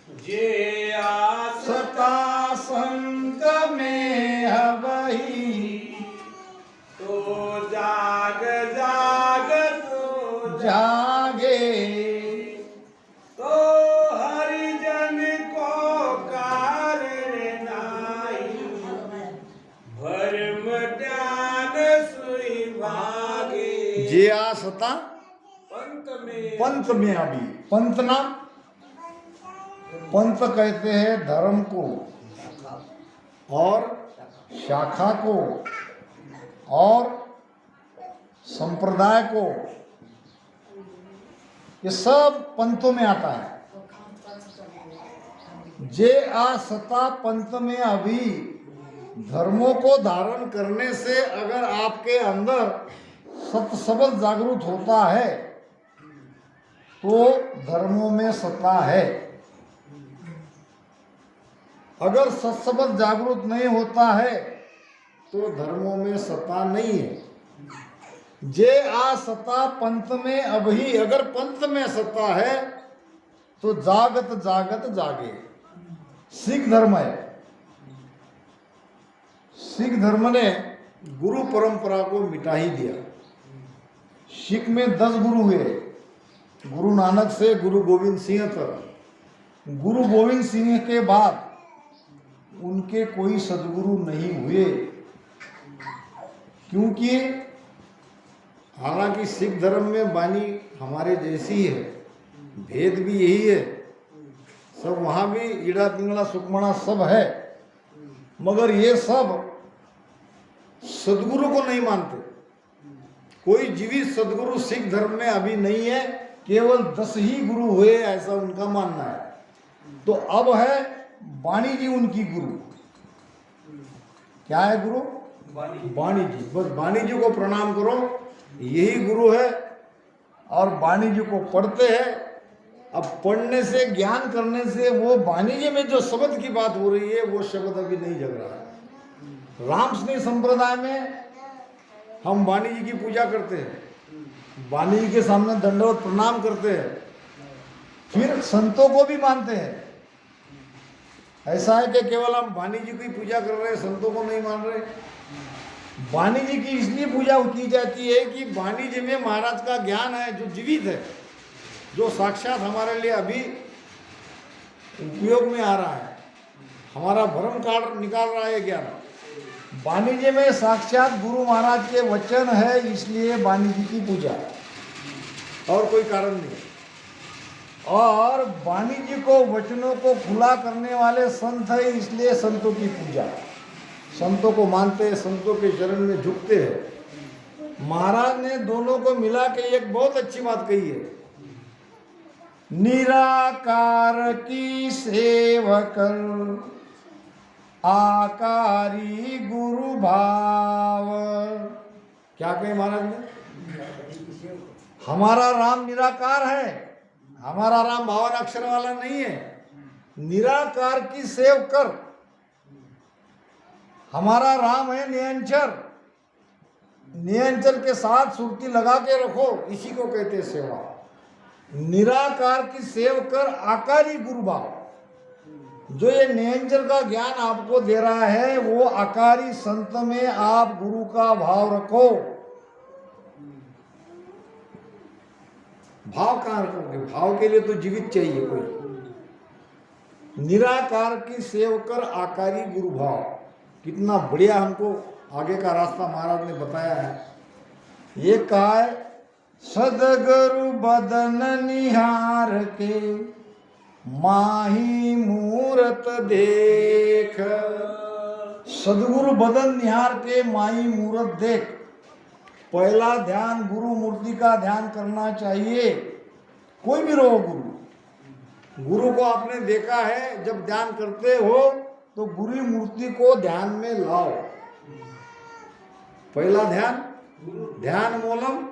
जे आसता संत में हवही, तो जाग जाग तो जागे। तो हरिजन को कारण नाई, भरम ध्यान सुई भागे। जे आसता पंत में अभी, पंत ना, पंत कहते हैं धर्म को और शाखा को और संप्रदाय को, ये सब पंथों में आता है। जे आसता पंथ में अभी, धर्मों को धारण करने से अगर आपके अंदर सत्सबल जागृत होता है तो धर्मों में सत्ता है। अगर सत्सबल जागृत नहीं होता है तो धर्मों में सत्ता नहीं है। जे आ सत्ता पंथ में अभी, अगर पंथ में सत्ता है तो जागत जागत जागे। सिख धर्म है, सिख धर्म ने गुरु परंपरा को मिटा ही दिया। सिख में 10 गुरु हुए, गुरु नानक से गुरु गोविंद सिंह तक। गुरु गोविंद सिंह के बाद उनके कोई सदगुरु नहीं हुए, क्योंकि हालांकि सिख धर्म में वाणी हमारे जैसी है, भेद भी यही है, सब वहाँ भी ईड़ा पिंगला सुकमणा सब है, मगर ये सब सदगुरु को नहीं मानते। कोई जीवित सदगुरु सिख धर्म में अभी नहीं है, केवल 10 ही गुरु हुए ऐसा उनका मानना है। तो अब है वाणी जी उनकी गुरु। क्या है गुरु? वाणी जी। बस वाणी जी को प्रणाम करो, यही गुरु है। और वाणी जी को पढ़ते हैं। अब पढ़ने से, ज्ञान करने से वो वाणी जी में जो शब्द की बात हो रही है वो शब्द अभी नहीं जग रहा है। रामस्नेह संप्रदाय में हम वाणी जी की पूजा करते हैं, वाणी जी के सामने दंडवत प्रणाम करते हैं, फिर संतों को भी मानते हैं। ऐसा है कि केवल हम वाणी जी की पूजा कर रहे हैं, संतों को नहीं मान रहे। वाणी जी की इसलिए पूजा की जाती है कि वाणी जी में महाराज का ज्ञान है जो जीवित है, जो साक्षात हमारे लिए अभी उपयोग में आ रहा है, हमारा भ्रम काट निकाल रहा है ज्ञान। वाणी जी में साक्षात गुरु महाराज के वचन है, इसलिए वाणी जी की पूजा, और कोई कारण नहीं। और वाणी जी को, वचनों को खुला करने वाले संत है, इसलिए संतों की पूजा। संतों को मानते हैं, संतों के चरण में झुकते हैं। महाराज ने दोनों को मिला के एक बहुत अच्छी बात कही है, निराकार की सेवकर आकारी गुरु भाव। क्या कहे महाराज ने? हमारा राम निराकार है, हमारा राम 52 अक्षर वाला नहीं है। निराकार की सेव कर। हमारा राम है निरंतर, निरंतर के साथ सुरती लगा के रखो, इसी को कहते हैं सेवा। निराकार की सेव कर आकारी गुरु भाव। जो ये निरंतर का ज्ञान आपको दे रहा है वो आकारी संत में आप गुरु का भाव रखो। भाव कहाँ रखोगे? भाव के लिए तो जीवित चाहिए कोई। निराकार की सेव कर आकारी गुरु भाव, कितना बढ़िया हमको आगे का रास्ता महाराज ने बताया है। ये कहा है, सदगुरु बदन निहार के माही मूरत देख। सदगुरु बदन निहार के माही मूरत देख। पहला ध्यान गुरु मूर्ति का ध्यान करना चाहिए। कोई भी रहो गुरु, गुरु को आपने देखा है, जब ध्यान करते हो तो गुरु मूर्ति को ध्यान में लाओ। पहला ध्यान, ध्यान मूलम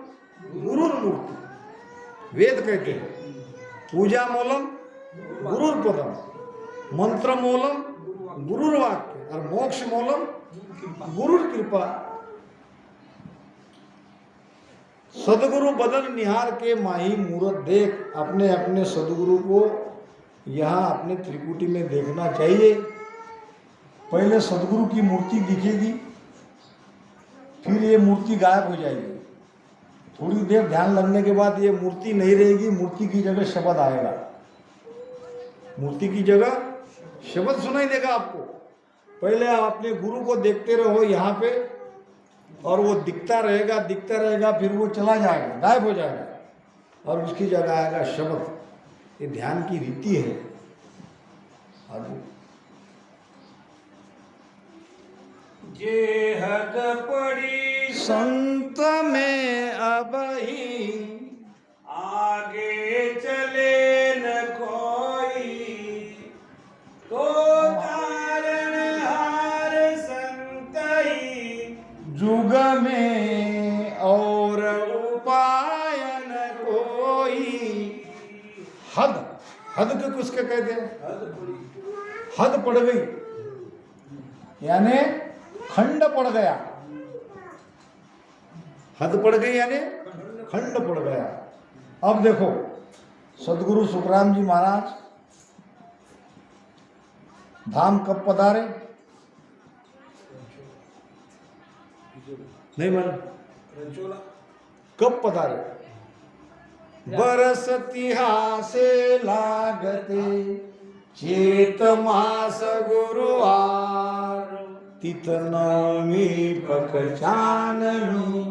गुरुर मूर्ति, वेद कहते हैं। पूजा मूलम गुरुर पदम, मंत्र मूलम गुरुर वाक्य, और मोक्ष मूलम गुरुर कृपा। सदगुरु बदन निहार के माही मूरत देख। अपने अपने सदगुरु को यहाँ अपने त्रिकुटी में देखना चाहिए। पहले सदगुरु की मूर्ति दिखेगी, फिर ये मूर्ति गायब हो जाएगी। थोड़ी देर ध्यान लगने के बाद ये मूर्ति नहीं रहेगी, मूर्ति की जगह शब्द आएगा। मूर्ति की जगह शब्द सुनाई देगा आपको। पहले आप अपने गुरु को देखते रहो यहाँ पे, और वो दिखता रहेगा, फिर वो चला जाएगा, गायब हो जाएगा, और उसकी जगह आएगा शब्द। ये ध्यान की रीति है। आगे जे हद पड़ी संत में अब ही आगे चले न कोई, तो तारण हार संत ही जुग में और उपाय न कोई। हद, हद को किसके कहते हैं? हद पड़ी, हद पड़ गई, यानी खंड पड़ गया। हद पड़ गई यानी खंड पड़ गया। अब देखो, सदगुरु सुखराम जी महाराज धाम कब पधारे? नहीं मालूम रंचोला कब पधारे? बरस तिहासे लागते चेत मास गुरुवार, तिथ नवमी पख चाननी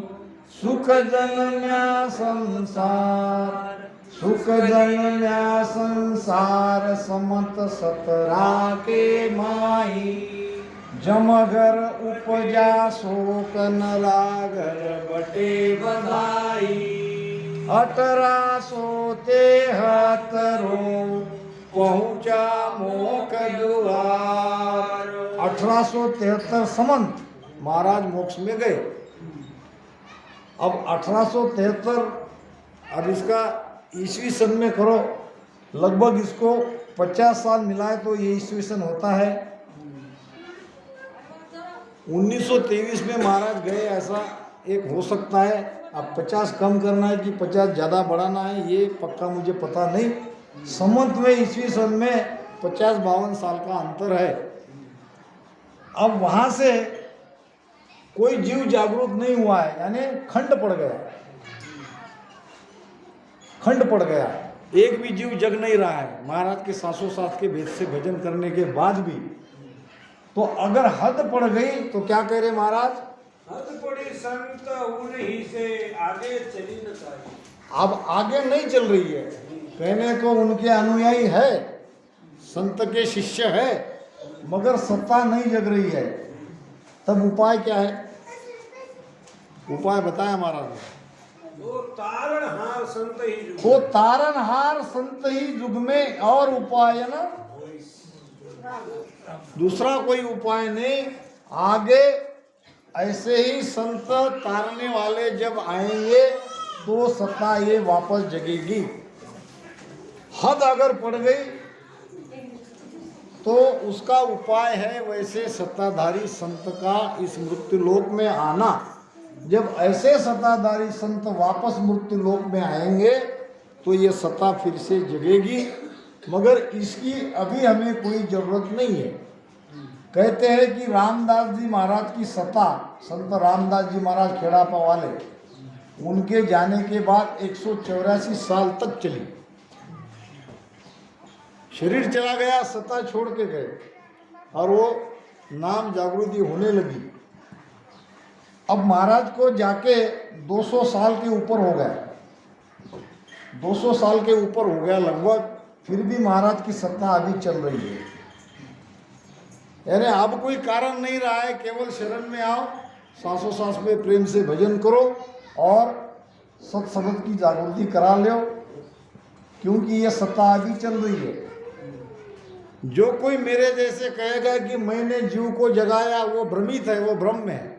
सुख जनम्या संसार, सुख जनम्या संसार समत सतरा के माही, जमगर उपजा शोक न लागर बटे बधाई, 1873 पहुंचा मोक दुआर। 1873 संवत महाराज मोक्ष में गए। अब 1873, अब इसका ईस्वी सन में करो, लगभग इसको 50 साल मिलाए तो ये ईस्वी सन होता है। 1923 में महाराज गए, ऐसा एक हो सकता है। अब 50 कम करना है कि 50 ज़्यादा बढ़ाना है, ये पक्का मुझे पता नहीं। संवत में ईस्वी सन में 50-52 साल का अंतर है। अब वहाँ से कोई जीव जागरूक नहीं हुआ है, यानी खंड पड़ गया, खंड पड़ गया। एक भी जीव जग नहीं रहा है महाराज के शासोशास्त्र के भेद से भजन करने के बाद भी। तो अगर हद पड़ गई तो क्या कह रहे महाराज? हद पड़ी संत उन्हीं से आगे चली न पाई। अब आगे नहीं चल रही है, कहने को उनके अनुयायी है, संत के शिष्य है, मगर सत्ता नहीं जग रही है। तब उपाय क्या है? उपाय बताया महाराज ने। वो तारणहार संत ही जुग, वो तारणहार संत ही जुग में, और उपाय ना दूसरा कोई उपाय नहीं। आगे ऐसे ही संत तारने वाले जब आएंगे तो सत्ता ये वापस जगेगी। हद अगर पड़ गई तो उसका उपाय है वैसे सत्ताधारी संत का इस मृत्युलोक में आना। जब ऐसे सत्ताधारी संत वापस मृत्युलोक में आएंगे तो ये सत्ता फिर से जगेगी, मगर इसकी अभी हमें कोई जरूरत नहीं है। कहते हैं कि रामदास जी महाराज की सत्ता, संत रामदास जी महाराज खेड़ापा वाले, उनके जाने के बाद 184 साल तक चली। शरीर चला गया, सत्ता छोड़ के गए, और वो नाम जागृति होने लगी। अब महाराज को जाके 200 साल के ऊपर हो गया, 200 साल के ऊपर हो गया लगभग, फिर भी महाराज की सत्ता अभी चल रही है। यानी अब कोई कारण नहीं रहा है, केवल शरण में आओ, सांसों सांस में प्रेम से भजन करो और सत्संगत की जागृति करा लो, क्योंकि ये सत्ता अभी चल रही है। जो कोई मेरे जैसे कहेगा कि मैंने जीव को जगाया, वो भ्रमित है, वो भ्रम में है।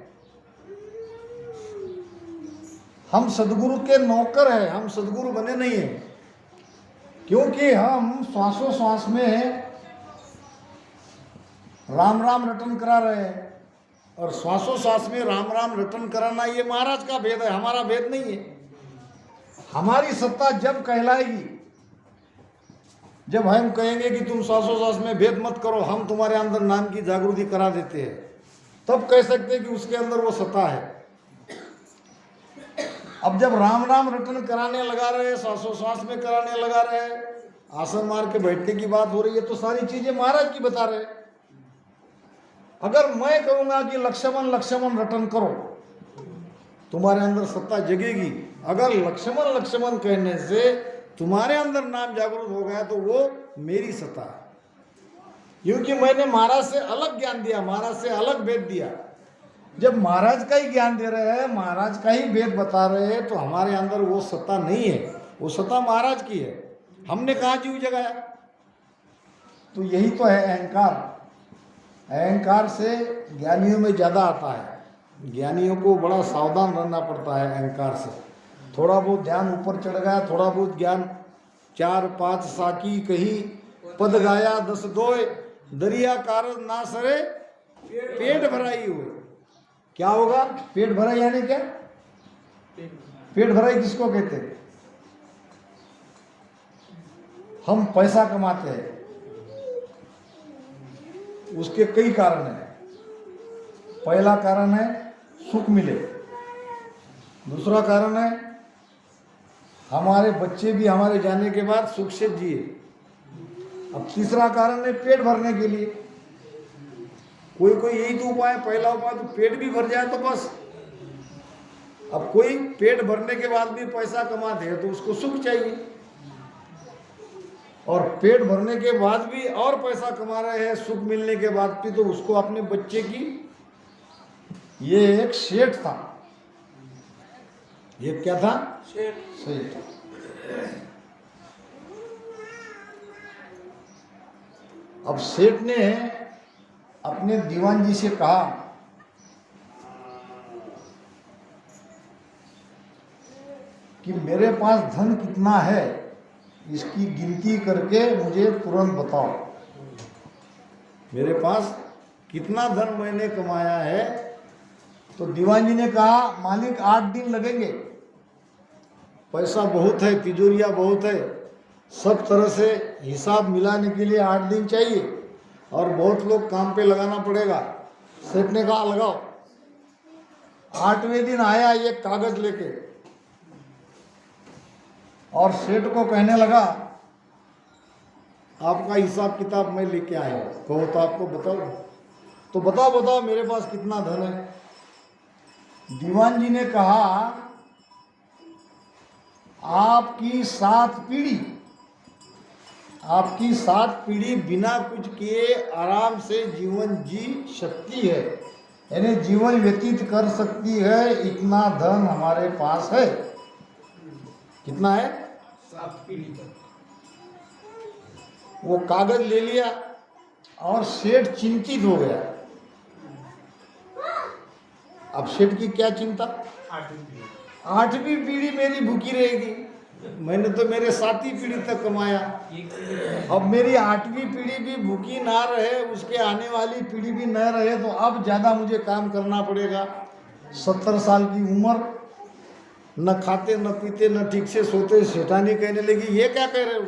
हम सदगुरु के नौकर हैं, हम सदगुरु बने नहीं हैं, क्योंकि हम श्वासों श्वास में राम राम रटन करा रहे हैं, और श्वासों श्वास में राम राम रटन कराना ये महाराज का भेद है, हमारा भेद नहीं है। हमारी सत्ता जब कहलाएगी जब हम कहेंगे कि तुम श्वासोश्वास में भेद मत करो, हम तुम्हारे अंदर नाम की जागृति करा देते हैं, तब कह सकते हैं कि उसके अंदर वो सत्ता है। अब जब राम राम रटन कराने लगा रहे, श्वासोश्वास में कराने लगा रहे, आसन मार के बैठने की बात हो रही है, तो सारी चीजें महाराज की बता रहे। अगर मैं कहूंगा कि लक्ष्मण लक्ष्मण रटन करो, तुम्हारे अंदर सत्ता जगेगी। अगर लक्ष्मण लक्ष्मण कहने से तुम्हारे अंदर नाम जागृत हो गया तो वो मेरी सत्ता है, क्योंकि मैंने महाराज से अलग ज्ञान दिया, महाराज से अलग वेद दिया। जब महाराज का ही ज्ञान दे रहे हैं, महाराज का ही वेद बता रहे हैं, तो हमारे अंदर वो सत्ता नहीं है, वो सत्ता महाराज की है। हमने कहाँ जीव जगाया? तो यही तो है अहंकार। अहंकार से ज्ञानियों में ज़्यादा आता है। ज्ञानियों को बड़ा सावधान रहना पड़ता है अहंकार से। थोड़ा बहुत ध्यान ऊपर चढ़ गया, थोड़ा बहुत ज्ञान, 4-5 साकी कही, पद गाया 10 दोय, दरिया कारज ना सरे, पेट भराई हुए। क्या होगा? पेट भराई यानी क्या? पेट भराई किसको कहते हैं? हम पैसा कमाते हैं, उसके कई कारण हैं। पहला कारण है सुख मिले, दूसरा कारण है हमारे बच्चे भी हमारे जाने के बाद सुख से जिए, अब तीसरा कारण है पेट भरने के लिए। कोई कोई यही तो उपाय है, पहला उपाय तो पेट भी भर जाए तो बस। अब कोई पेट भरने के बाद भी पैसा कमाते हैं तो उसको सुख चाहिए, और पेट भरने के बाद भी और पैसा कमा रहे हैं सुख मिलने के बाद भी, तो उसको अपने बच्चे की, ये एक सेठ था। ये क्या था? सेठ। अब सेठ ने अपने दीवान जी से कहा कि मेरे पास धन कितना है, इसकी गिनती करके मुझे तुरंत बताओ। मेरे पास कितना धन मैंने कमाया है। तो दीवान जी ने कहा, मालिक 8 दिन लगेंगे, पैसा बहुत है, तिजोरिया बहुत है, सब तरह से हिसाब मिलाने के लिए 8 दिन चाहिए, और बहुत लोग काम पे लगाना पड़ेगा। सेठ ने कहा लगाओ। 8वें दिन आया एक कागज लेके, और सेठ को कहने लगा, आपका हिसाब किताब मैं लेके आया हूं, कहो तो आपको बताओ। तो बताओ बताओ मेरे पास कितना धन है। दीवान जी ने कहा, आपकी 7 पीढ़ी, आपकी 7 पीढ़ी बिना कुछ किए आराम से जीवन जी सकती है, यानी जीवन व्यतीत कर सकती है, इतना धन हमारे पास है। कितना है? 7 पीढ़ी तक। वो कागज ले लिया और सेठ चिंतित हो गया। अब सेठ की क्या चिंता? 8वीं पीढ़ी मेरी भूखी रहेगी, मैंने तो मेरे 7वीं पीढ़ी तक कमाया, अब मेरी 8वीं पीढ़ी भी भूखी ना रहे, उसके आने वाली पीढ़ी भी न रहे, तो अब ज़्यादा मुझे काम करना पड़ेगा। 70 साल की उम्र, न खाते न पीते न ठीक से सोते। सेठानी कहने लगी, ये क्या कह रहे हो?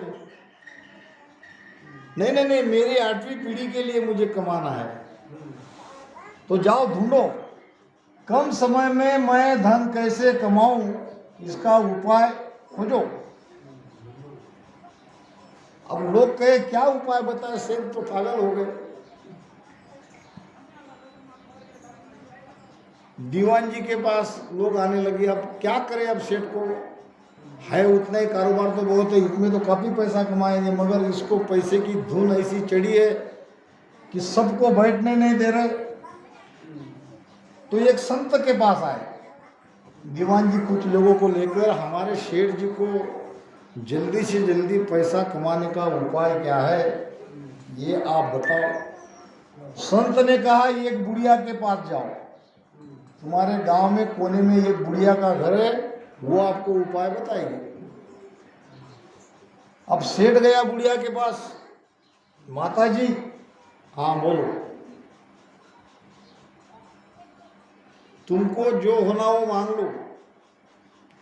नहीं नहीं नहीं, मेरी 8वीं पीढ़ी के लिए मुझे कमाना है। तो जाओ ढूंढो, कम समय में मैं धन कैसे कमाऊं, इसका उपाय खोजो। अब लोग कहे क्या उपाय बताए, सेठ तो पागल हो गए। दीवान जी के पास लोग आने लगे, अब क्या करें, अब सेठ को है उतना ही कारोबार तो बहुत है, इसमें तो काफ़ी पैसा कमाएंगे, मगर इसको पैसे की धुन ऐसी चढ़ी है कि सबको बैठने नहीं दे रहे। तो एक संत के पास आए दीवान जी, कुछ लोगों को लेकर, हमारे शेठ जी को जल्दी से जल्दी पैसा कमाने का उपाय क्या है, ये आप बताओ। संत ने कहा, एक बुढ़िया के पास जाओ, तुम्हारे गांव में कोने में एक बुढ़िया का घर है, वो आपको उपाय बताएगी। अब सेठ गया बुढ़िया के पास, माता जी, हाँ बोलो, तुमको जो होना वो मांग लो।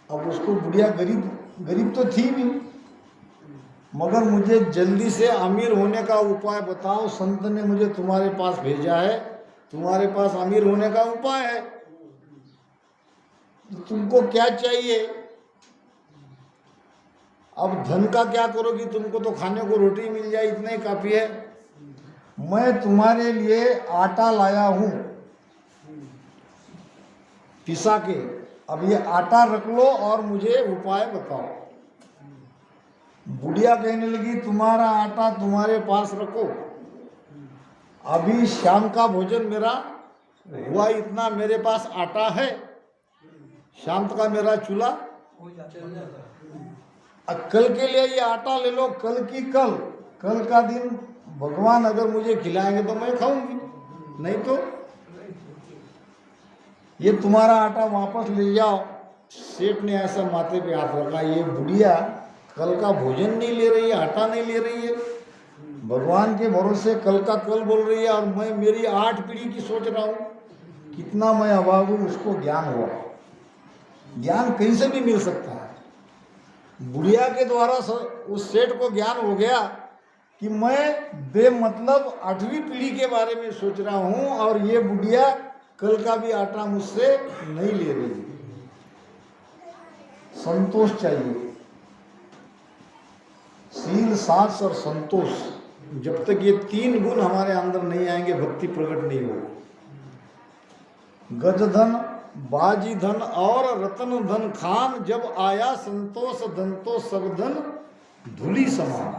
अब उसको बुढ़िया गरीब तो थी भी, मगर मुझे जल्दी से अमीर होने का उपाय बताओ। संत ने मुझे तुम्हारे पास भेजा है, तुम्हारे पास अमीर होने का उपाय है, तो तुमको क्या चाहिए? अब धन का क्या करोगी? तुमको तो खाने को रोटी मिल जाए, इतना ही काफी है। मैं तुम्हारे लिए आटा लाया हूं पिसा के, अब ये आटा रख लो और मुझे उपाय बताओ। बुढ़िया कहने लगी तुम्हारा आटा तुम्हारे पास रखो, अभी शाम का भोजन मेरा हुआ इतना, मेरे पास आटा है, शाम का मेरा चूल्हा, कल के लिए ये आटा ले लो, कल की कल का दिन भगवान अगर मुझे खिलाएंगे तो मैं खाऊंगी, नहीं तो ये तुम्हारा आटा वापस ले जाओ। सेठ ने ऐसा माथे पे हाथ रखा, ये बुढ़िया कल का भोजन नहीं ले रही है, आटा नहीं ले रही है, भगवान के भरोसे कल का कल बोल रही है, और मैं मेरी 8 पीढ़ी की सोच रहा हूँ, कितना मैं अभाव हूँ। उसको ज्ञान हुआ, ज्ञान कहीं से भी मिल सकता है। बुढ़िया के द्वारा उस सेठ को ज्ञान हो गया कि मैं बेमतलब 8वीं पीढ़ी के बारे में सोच रहा हूँ, और ये बुढ़िया कल का भी आटा मुझसे नहीं ले रही। संतोष चाहिए, शील, साहस और संतोष, जब तक ये 3 गुण हमारे अंदर नहीं आएंगे भक्ति प्रकट नहीं होगी। गजधन, बाजी धन और रतन धन खान, जब आया संतोष धन तो सब धन धूली समान।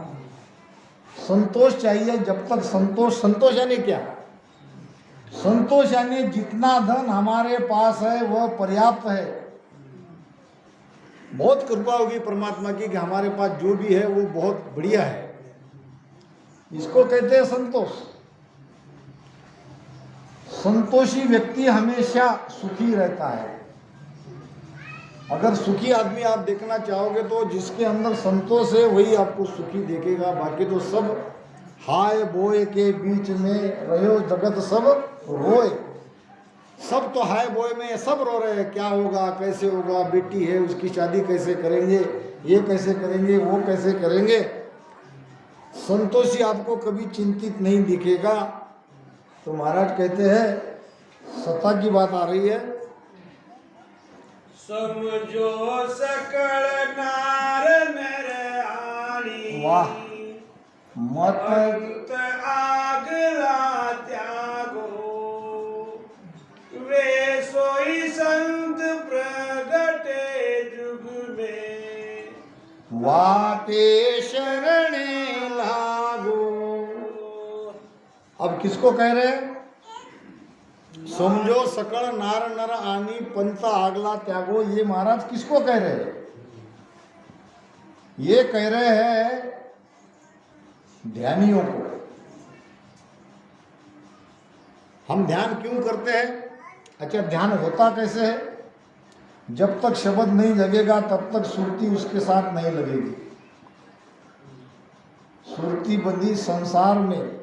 संतोष चाहिए, जब तक संतोष यानी क्या? संतोष यानी जितना धन हमारे पास है वह पर्याप्त है। बहुत कृपा होगी परमात्मा की कि हमारे पास जो भी है वो बहुत बढ़िया है, इसको कहते हैं संतोष। संतोषी व्यक्ति हमेशा सुखी रहता है। अगर सुखी आदमी आप देखना चाहोगे तो जिसके अंदर संतोष है वही आपको सुखी देखेगा, बाकी तो सब हाय बोए के बीच में रहो जगत सब रोए। सब तो हाय बोए में सब रो रहे हैं, क्या होगा, कैसे होगा, बेटी है उसकी शादी कैसे करेंगे, ये कैसे करेंगे, वो कैसे करेंगे। संतोषी आपको कभी चिंतित नहीं दिखेगा। तो महाराज कहते हैं, सत्ता की बात आ रही है, समझो सकल नार नर आनी, वाह, मत अंत आगला त्यागो, वे सोई संत प्रगटे जुग में, वाके शरणे लागो। अब किसको कह रहे हैं? समझो सकल नार नर आनी, पंथ आगला त्यागो, ये महाराज किसको कह रहे हैं? ये कह रहे हैं ध्यानियों को। हम ध्यान क्यों करते हैं? अच्छा, ध्यान होता कैसे है? जब तक शब्द नहीं लगेगा तब तक सुरती उसके साथ नहीं लगेगी। सुरती बंधी संसार में,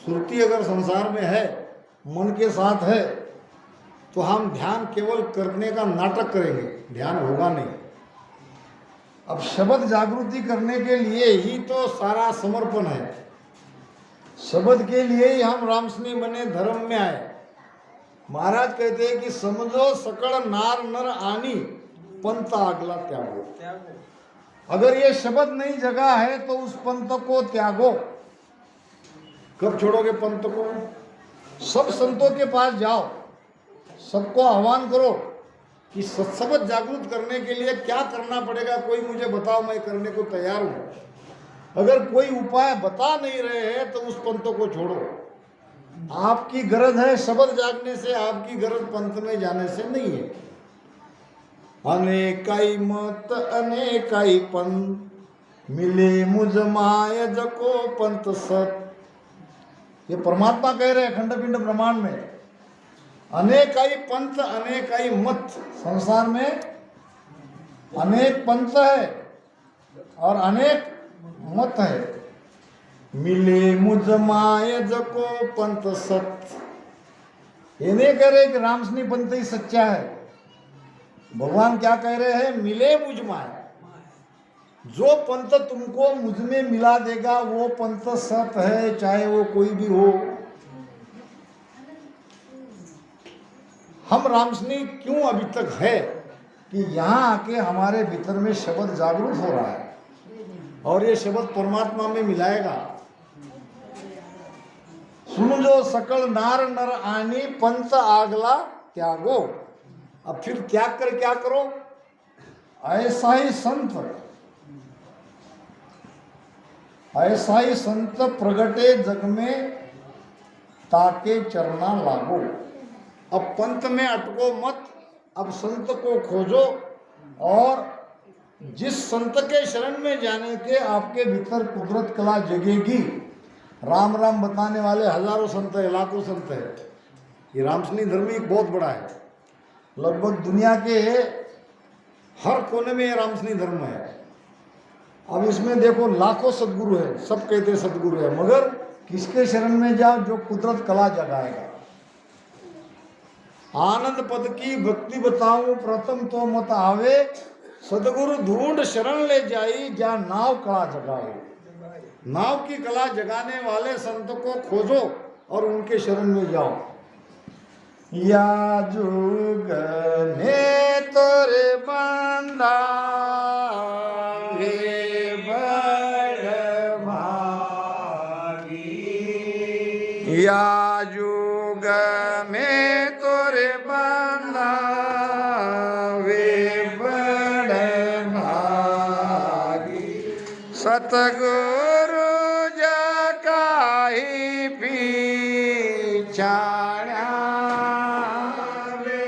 सुरती अगर संसार में है, मन के साथ है, तो हम ध्यान केवल करने का नाटक करेंगे, ध्यान होगा नहीं। अब शब्द जागृति करने के लिए ही तो सारा समर्पण है, शब्द के लिए ही हम रामस्नेही बने, धर्म में आए। महाराज कहते हैं कि समझो सकल नार नर आनी, पंथ आगला त्यागो। अगर ये शब्द नहीं जगा है तो उस पंथ को त्यागो। कब छोड़ोगे पंथ को? सब संतों के पास जाओ, सबको आह्वान करो कि सत्सबद जागृत करने के लिए क्या करना पड़ेगा, कोई मुझे बताओ, मैं करने को तैयार हूँ। अगर कोई उपाय बता नहीं रहे हैं तो उस पंथ को छोड़ो। आपकी गरज है शब्द जागने से, आपकी गरज पंथ में जाने से नहीं है। अनेकाई मत अनेकाई पंथ, मिले मुझ माय जको पंथ सत। ये परमात्मा कह रहे हैं खंड-पिंड ब्रह्मांड में। अनेकाई पंथ अनेकाई मत, संसार में अनेक पंथ है और अनेक मत है। मिले मुझ माय जको पंथ सत, ये नहीं कह रहे कि रामस्नेही पंथ ही सच्चा है। भगवान क्या कह रहे हैं? मिले मुझ माय, जो पंथ तुमको मुझ में मिला देगा वो पंथ सत है, चाहे वो कोई भी हो। हम रामस्नेही क्यों अभी तक है कि यहाँ आके हमारे भीतर में शब्द जागरूक हो रहा है और ये शब्द परमात्मा में मिलाएगा। सुन जो सकल नार नर आनी पंथ आगला त्यागो। अब फिर त्याग कर क्या करो? ऐसा ही संत प्रगटे जग में ताके चरना लागो। अब पंथ में अटको मत, अब संत को खोजो और जिस संत के शरण में जाने के आपके भीतर कुदरत कला जगेगी। राम राम बताने वाले हजारों संत है, लाखों संत है। ये रामस्नेही धर्म एक बहुत बड़ा है, लगभग दुनिया के हर कोने में ये रामस्नेही धर्म है। अब इसमें देखो लाखों सदगुरु है, सब कहते हैं सदगुरु है, मगर किसके शरण में जाओ? जो कुदरत कला जगाएगा। आनंद पद की भक्ति बताऊं प्रथम तो मत आवे, सदगुरु ढूंढ शरण ले जाई, जा नाव कला जगाए। नाव की कला जगाने वाले संत को खोजो और उनके शरण में जाओ। या जुग ने तोरे बंदा या जुग में तोरे बंदा वे बड़ भागी। सतगुरु जकाहि पीछाड़ा वे,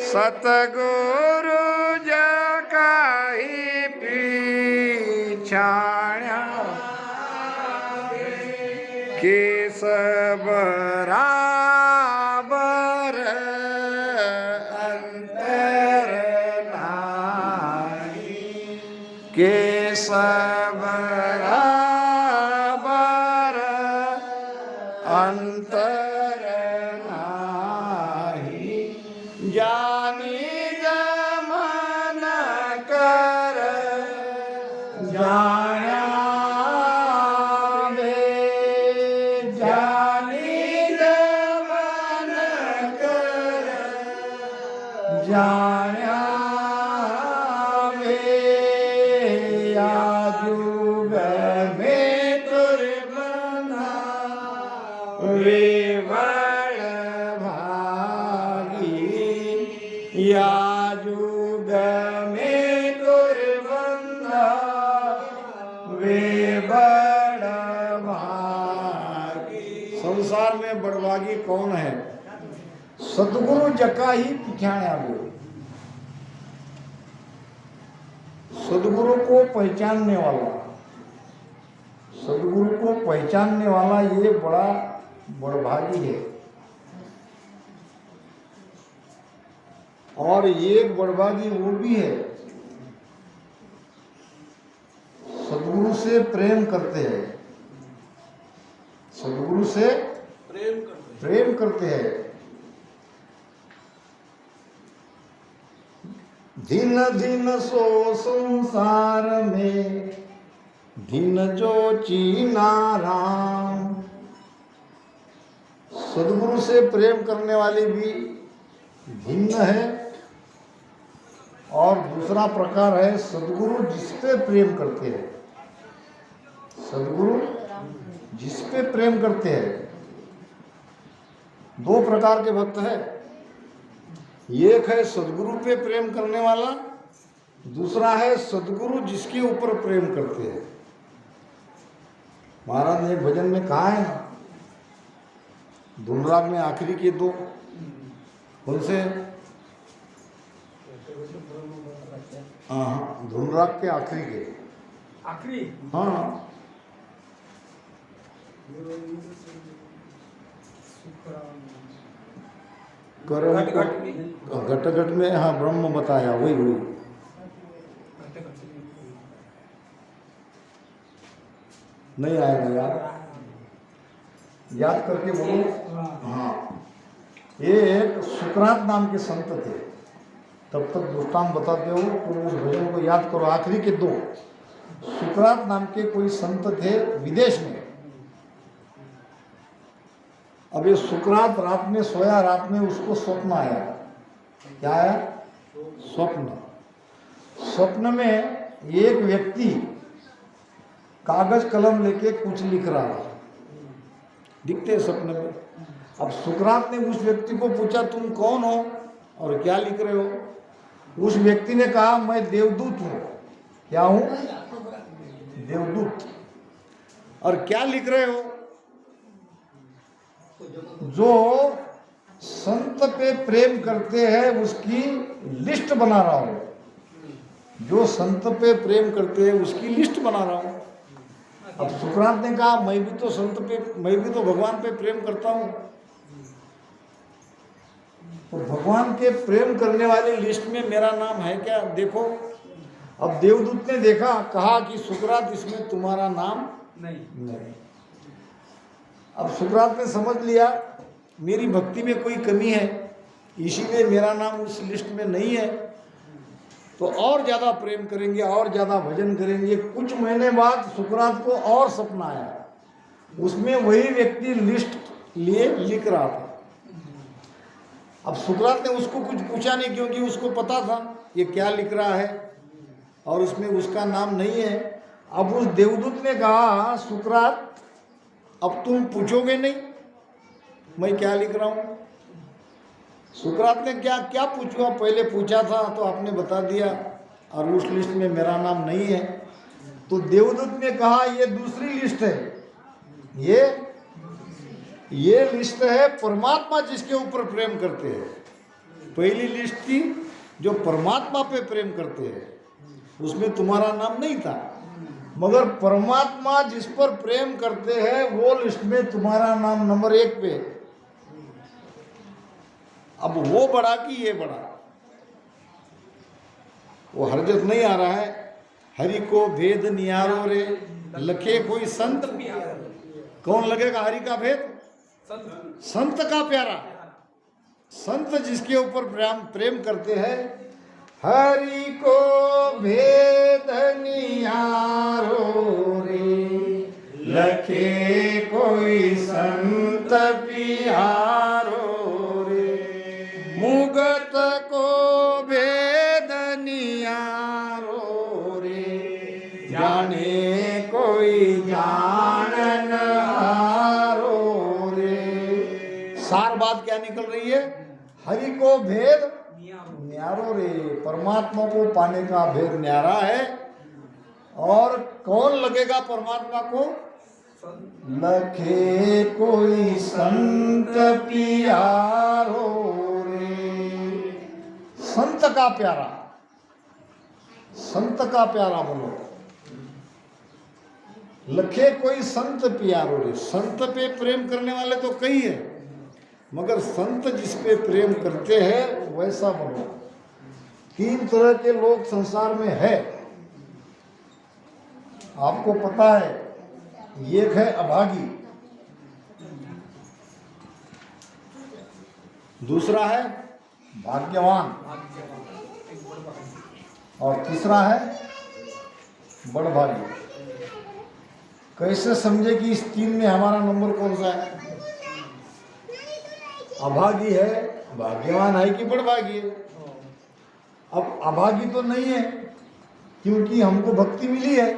सतगुरु जकाहि पीछाड़ा के बराबर अंतर नाहि, के बराबर अंतर नाहि। जानी जमन कर जाना जाना वे। या जुग में तोरे बंदा वे बड़ भागी। या जुग में तोरे बंदा वे बड़ भागी। संसार में बड़भागी कौन है? सतगुरु जका ही पिछाण्या वो। सदगुरु को पहचानने वाला, सदगुरु को पहचानने वाला ये बड़ा बड़भागी है। और एक बड़भागी वो भी है सदगुरु से प्रेम करते हैं, सदगुरु से प्रेम करते हैं। दिन दिन सो संसार में दिन जो चीना राम। सदगुरु से प्रेम करने वाली भी भिन्न है और दूसरा प्रकार है सदगुरु जिस पे प्रेम करते हैं। सदगुरु जिस पे प्रेम करते हैं, दो प्रकार के भक्त हैं। एक है सदगुरु पे प्रेम करने वाला, दूसरा है सदगुरु जिसके ऊपर प्रेम करते हैं। महाराज ने एक भजन में कहा है ना, धुनराग में आखिरी के दो कौन से? हाँ, धुनराग के आखिरी के आखिरी। हाँ, कर्म घट घट में, हाँ ब्रह्म बताया, वही वही। नहीं आएगा याद, याद करके बोलो। हाँ, ये एक सुकरात नाम के संत थे। तब तक दृष्टांत बताते हो तो उस भजन को याद करो। आखिरी के दो सुकरात नाम के कोई संत थे विदेश में। अब ये सुकरात रात में सोया, रात में उसको स्वप्न आया। क्या आया? स्वप्न। स्वप्न में एक व्यक्ति कागज कलम लेके कुछ लिख रहा था, दिखते हैं स्वप्न में। अब सुकरात ने उस व्यक्ति को पूछा, तुम कौन हो और क्या लिख रहे हो? उस व्यक्ति ने कहा, मैं देवदूत हूं। क्या हूं? देवदूत। और क्या लिख रहे हो? जो संत पे प्रेम करते हैं उसकी लिस्ट बना रहा हूं। जो संत पे प्रेम करते हैं उसकी लिस्ट बना रहा हूं। अब सुकरात ने कहा, मैं भी तो भगवान पे प्रेम करता हूं। तो भगवान के प्रेम करने वाली लिस्ट में मेरा नाम है क्या? देखो। अब देवदूत ने देखा, कहा कि सुकरात, इसमें तुम्हारा नाम नहीं। अब सुकरात ने समझ लिया मेरी भक्ति में कोई कमी है, इसीलिए मेरा नाम उस लिस्ट में नहीं है। तो और ज्यादा प्रेम करेंगे, और ज्यादा भजन करेंगे। कुछ महीने बाद सुकरात को और सपना आया, उसमें वही व्यक्ति लिस्ट लिए लिख रहा था। अब सुकरात ने उसको कुछ पूछा नहीं, क्योंकि उसको पता था ये क्या लिख रहा है और उसमें उसका नाम नहीं है। अब उस देवदूत ने कहा, सुकरात अब तुम पूछोगे नहीं मैं क्या लिख रहा हूं? सुकरात ने क्या पूछूंगा, पहले पूछा था तो आपने बता दिया और उस लिस्ट में मेरा नाम नहीं है। तो देवदूत ने कहा, ये दूसरी लिस्ट है, ये लिस्ट है परमात्मा जिसके ऊपर प्रेम करते हैं। पहली लिस्ट थी जो परमात्मा पे प्रेम करते हैं, उसमें तुम्हारा नाम नहीं था। मगर परमात्मा जिस पर प्रेम करते हैं वो लिस्ट में तुम्हारा नाम नंबर 1 पे। अब वो बड़ा कि ये बड़ा, वो हरजत नहीं आ रहा है। हरि को भेद नियारो रे, लखे कोई संत। कौन लगेगा हरि का भेद? संत का प्यारा। संत जिसके ऊपर प्रेम करते हैं। हरि को भेद नियारो रे, लखे कोई संत पियारो रे। मुगत को भेद नियारो रे, जाने कोई जानन हारो रे। सार बात क्या निकल रही है? हरि को भेद न्यारो रे, परमात्मा को पाने का भेद न्यारा है। और कौन लगेगा परमात्मा को? लखे कोई संत पियारो रे। संत का प्यारा, संत का प्यारा बोलो। लखे कोई संत पियारो रे। संत पे प्रेम करने वाले तो कई है, मगर संत जिस पे प्रेम करते हैं वैसा बनो। 3 तरह के लोग संसार में है, आपको पता है। एक है अभागी, दूसरा है भाग्यवान, और तीसरा है बड़भागी। कैसे समझे कि इस 3 में हमारा नंबर कौन सा है? अभागी है, भाग्यवान है कि बड़भागी है? अब अभागी तो नहीं है, क्योंकि हमको भक्ति मिली है,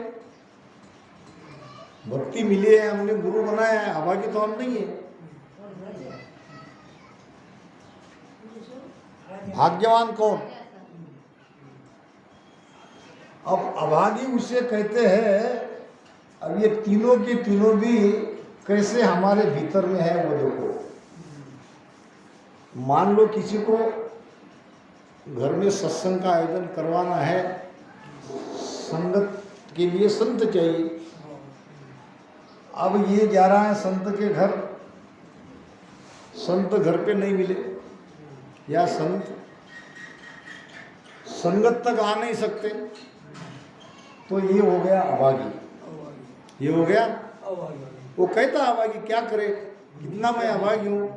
भक्ति मिली है, हमने गुरु बनाया है। अभागी तो हम नहीं है। भाग्यवान कौन? अब अभागी उसे कहते हैं। अब ये तीनों के तीनों भी कैसे हमारे भीतर में है वो देखो। मान लो किसी को घर में सत्संग का आयोजन करवाना है, संगत के लिए संत चाहिए। अब ये जा रहा है संत के घर, संत घर पे नहीं मिले, या संत संगत तक आ नहीं सकते, तो ये हो गया अभागी। ये हो गया वो कहता अभागी, क्या करे, कितना मैं अभागी हूँ।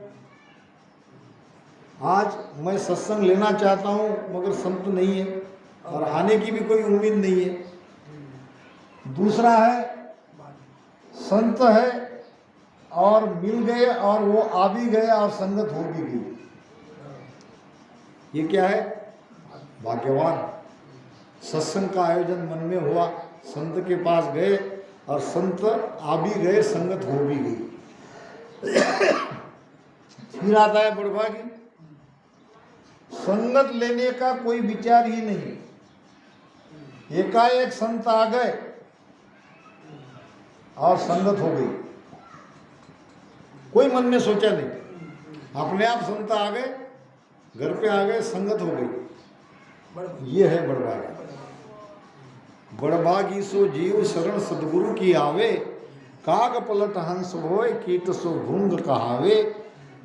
आज मैं सत्संग लेना चाहता हूँ मगर संत नहीं है और आने की भी कोई उम्मीद नहीं है। दूसरा है संत है और मिल गए और वो आ भी गए और संगत हो भी गई। ये क्या है? भाग्यवान। सत्संग का आयोजन मन में हुआ, संत के पास गए और संत आ भी गए, संगत हो भी गई। फिर आता है बड़भागी। संगत लेने का कोई विचार ही नहीं, एकाएक संत आ गए और संगत हो गई, कोई मन में सोचा नहीं, अपने आप संत आ गए, घर पे आ गए, संगत हो गई। ये है बड़भागी। बड़भागी सो जीव शरण सदगुरु की आवे, काग पलट हंस होय कीट सो भृंग कहावे।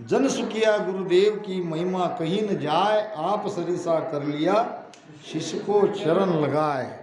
जन सुखिया गुरुदेव की महिमा कहीं न जाए, आप सरिसा कर लिया शिष्य को चरण लगाए।